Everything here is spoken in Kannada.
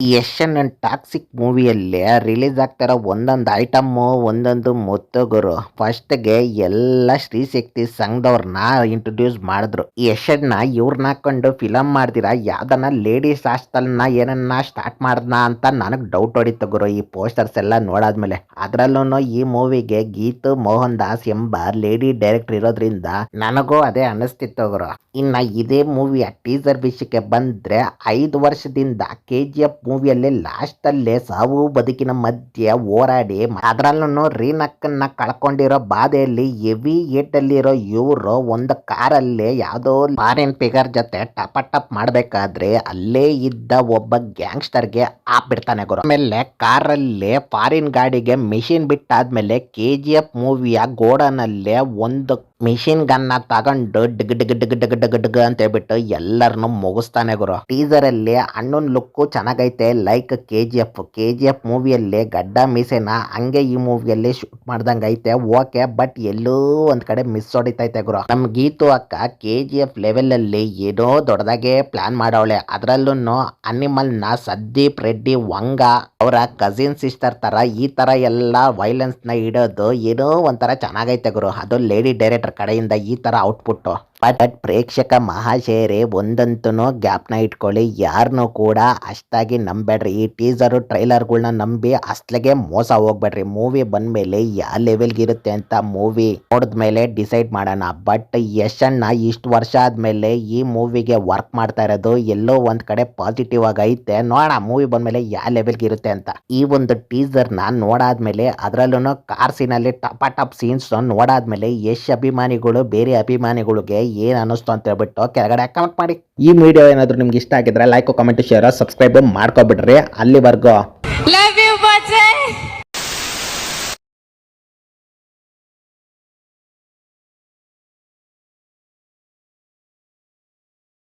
ಯಶನ್ ಟಾಕ್ಸಿಕ್ ಮೂವಿಯಲ್ಲಿ ರಿಲೀಸ್ ಆಗ್ತಾರೋ ಒಂದೊಂದು ಐಟಮ್ಮು ಒಂದೊಂದು ಮುತ್ತುಗುರು. ಫಸ್ಟ್ಗೆ ಎಲ್ಲ ಶ್ರೀಶಕ್ತಿ ಸಂಘದವ್ರನ್ನ ಇಂಟ್ರೊಡ್ಯೂಸ್ ಮಾಡಿದ್ರು. ಯಶನ್ನ ಇವ್ರನ್ನ ಹಾಕೊಂಡು ಫಿಲಮ್ ಮಾಡ್ದಿರಾ ಯಾವ್ದನ್ನ ಲೇಡೀಸ್ ಹಾಸ್ಟೆಲ್ನ ಏನನ್ನ ಸ್ಟಾರ್ಟ್ ಮಾಡ್ದ ಅಂತ ನನಗೆ ಡೌಟ್ ಹೊಡಿತು ಗುರು ಈ ಪೋಸ್ಟರ್ಸ್ ಎಲ್ಲ ನೋಡಾದ್ಮೇಲೆ. ಅದ್ರಲ್ಲೂ ಈ ಮೂವಿಗೆ ಗೀತು ಮೋಹನ್ ದಾಸ್ ಎಂಬ ಲೇಡಿ ಡೈರೆಕ್ಟರ್ ಇರೋದ್ರಿಂದ ನನಗೂ ಅದೇ ಅನ್ನಿಸ್ತಿತ್ತು ಗುರು. ಇನ್ನ ಇದೇ ಮೂವಿಯ ಟೀಸರ್ ವಿಷಯಕ್ಕೆ ಬಂದ್ರೆ 5 ವರ್ಷದಿಂದ KGF ಮೂವಿಯಲ್ಲಿ ಲಾಸ್ಟ್ ಅಲ್ಲೇ ಸಾವು ಬದುಕಿನ ಮಧ್ಯೆ ಹೋರಾಡಿ ಅದ್ರಲ್ಲೂ ರೀನಕ್ಕನ್ನ ಕಳ್ಕೊಂಡಿರೋ ಬಾಧೆಯಲ್ಲಿ ಹೆವಿ ಏಟಲ್ಲಿರೋ ಇವರು ಒಂದು ಕಾರಲ್ಲಿ ಯಾವುದೋ ಫಾರಿನ್ ಫಿಗರ್ ಜೊತೆ ಟಪ್ ಮಾಡ್ಬೇಕಾದ್ರೆ ಅಲ್ಲೇ ಇದ್ದ ಒಬ್ಬ ಗ್ಯಾಂಗ್ಸ್ಟರ್ಗೆ ಬಿಡ್ತಾನೆ ಗುರು. ಆಮೇಲೆ ಕಾರಲ್ಲಿ ಫಾರಿನ್ ಗಾಡಿಗೆ ಮಿಷಿನ್ ಬಿಟ್ಟಾದ್ಮೇಲೆ KGF ಮೂವಿಯ ಗೋಡನಲ್ಲೇ ಒಂದು ಮಿಷಿನ್ ಗನ್ನ ತಗೊಂಡು ಡಿಗ್ ಡಿಗ್ ಡಿಗ್ ಡಿಗ್ ಡಿಗ್ ಡಿಗ್ ಅಂತ ಹೇಳ್ಬಿಟ್ಟು ಎಲ್ಲರನ್ನು ಮುಗಿಸ್ತಾನೆ ಗುರು. ಟೀಸರ್ ಅಲ್ಲಿ ಅಣ್ಣನ್ ಲುಕ್ ಚೆನ್ನಾಗೈತೆ ಲೈಕ್ KGF ಮೂವಿಯಲ್ಲಿ ಗಡ್ಡ ಮೀಸೆನ ಹಂಗೆ ಈ ಮೂವಿಯಲ್ಲಿ ಶೂಟ್ ಮಾಡ್ದಂಗ ಐತೆ ಓಕೆ, ಬಟ್ ಎಲ್ಲೋ ಒಂದ್ ಕಡೆ ಮಿಸ್ ಹೊಡಿತೈತೆ ಗುರು. ನಮ್ ಗೀತು ಅಕ್ಕ KGF ಲೆವೆಲ್ ಅಲ್ಲಿ ಏನೋ ದೊಡ್ಡದಾಗೆ ಪ್ಲಾನ್ ಮಾಡವಳೆ. ಅದ್ರಲ್ಲೂ ಅನಿಮಲ್ ನ ಸಂದೀಪ್ ರೆಡ್ಡಿ ವಂಗ ಅವರ ಕಸಿನ್ ಸಿಸ್ಟರ್ ತರ ಈ ತರ ಎಲ್ಲ ವೈಲೆನ್ಸ್ ನ ಇಡೋದು ಏನೋ ಒಂಥರ ಚೆನ್ನಾಗೈತೆ ಗುರು. ಅದು ಲೇಡಿ ಡೈರೆಕ್ಟರ್ ಕಡೆಯಿಂದ ಈ ತರ ಔಟ್ಪುಟ್. ಬಟ್ ಪ್ರೇಕ್ಷಕ ಮಹಾಶಯರೇ ಒಂದಂತೂ ಗ್ಯಾಪ್ನ ಇಟ್ಕೊಳ್ಳಿ, ಯಾರನ್ನೂ ಕೂಡ ಅಷ್ಟಾಗಿ ನಂಬೇಡ್ರಿ. ಈ ಟೀಸರು ಟ್ರೈಲರ್ಗಳನ್ನ ನಂಬಿ ಅಸ್ಲಿಗೆ ಮೋಸ ಹೋಗ್ಬೇಡ್ರಿ. ಮೂವಿ ಬಂದ್ಮೇಲೆ ಯಾವ ಲೆವೆಲ್ಗೆ ಇರುತ್ತೆ ಅಂತ ಮೂವಿ ನೋಡಿದ್ಮೇಲೆ ಡಿಸೈಡ್ ಮಾಡೋಣ. ಬಟ್ ಯಶನ್ನ ಇಷ್ಟು ವರ್ಷ ಆದ್ಮೇಲೆ ಈ ಮೂವಿಗೆ ವರ್ಕ್ ಮಾಡ್ತಾ ಇರೋದು ಎಲ್ಲೋ ಒಂದ್ ಕಡೆ ಪಾಸಿಟಿವ್ ಆಗಿ ಐತೆ. ನೋಡೋಣ ಮೂವಿ ಬಂದ್ಮೇಲೆ ಯಾವ ಲೆವೆಲ್ಗೆ ಇರುತ್ತೆ ಅಂತ. ಈ ಒಂದು ಟೀಸರ್ನ ನೋಡಾದ್ಮೇಲೆ ಅದರಲ್ಲೂ ಕಾರ್ ಸೀನಲ್ಲಿ ಟಪ್ ಸೀನ್ಸ್ ನೋಡಾದ್ಮೇಲೆ ಯಶ್ ಅಭಿಮಾನಿಗಳು ಬೇರೆ ಅಭಿಮಾನಿಗಳಿಗೆ ಏನ್ ಅನ್ನಿಸ್ತು ಅಂತ ಹೇಳ್ಬಿಟ್ಟು ಕೆಳಗಡೆ ಕಮೆಂಟ್ ಮಾಡಿ. ಈ ವಿಡಿಯೋ ಏನಾದ್ರು ನಿಮ್ಗೆ ಇಷ್ಟ ಆಗಿದ್ರೆ ಲೈಕ್, ಕಮೆಂಟ್, ಶೇರ್, ಸಬ್ಸ್ಕ್ರೈಬ್ ಮಾಡ್ಕೊಬಿಡ್ರಿ. ಅಲ್ಲಿವರೆಗೂ ಲವ್ ಯು ಬಚ್ಚೆ.